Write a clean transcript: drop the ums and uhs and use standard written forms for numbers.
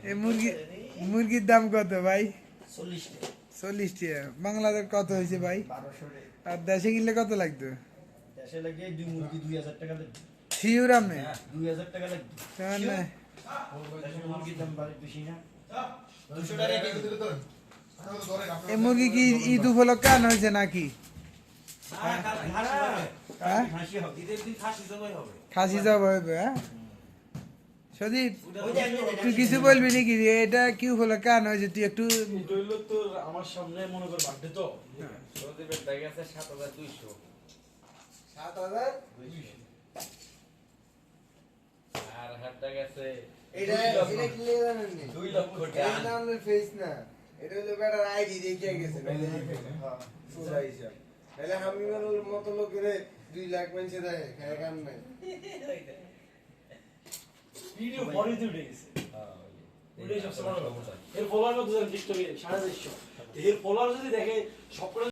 এই মুরগির দাম কত ভাই? 40 টাকা। বাংলাদেশ কত হয়েছে ভাই? 1200 আর দেশে কিনলে কত লাগতো? দেশে লাগে দুই মুরগি 2000 টাকা লাগবে। শিওর আপনি? 2000 টাকা লাগবে। মানে দেশে মুরগির দাম বেশি না। 200 টাকা কেজি দিলে তো। এই মুরগি কি ঈদ উপলক্ষে আনা হয়েছে নাকি? হ্যাঁ খাসি হবে। ঈদের দিন খাসি জবাই হবে। খাসি যাব হবে। হ্যাঁ সদীপ তুই কিছু বলবি নাকি? এটা কি উপলক্ষে আনা হয়েছে? তুই একটু এটা হইলো তোর আমার সামনে মনে কর বার্থডে তো সৌদিবের টাকা আছে 7200। 7000 আর হাত টাকা আছে এটা কিনলে জানেন নি 2 লক্ষ এটা টাকা। নামের ফেস না, এটা হলো বেটার আইডি দেখিয়ে গেছে হ্যাঁ সোজা হিসাব। তাহলে আমি মানুষের মতো লোকের 2 লাখ মানুষে দেয় খায় কাম নাই। ভিডিও পরে তো উঠে গেছে ওটাই সবচেয়ে বড় কথা। এর ফলোয়ার কত জানেন টিকটকে? 250। এর ফলোয়ার যদি দেখে সব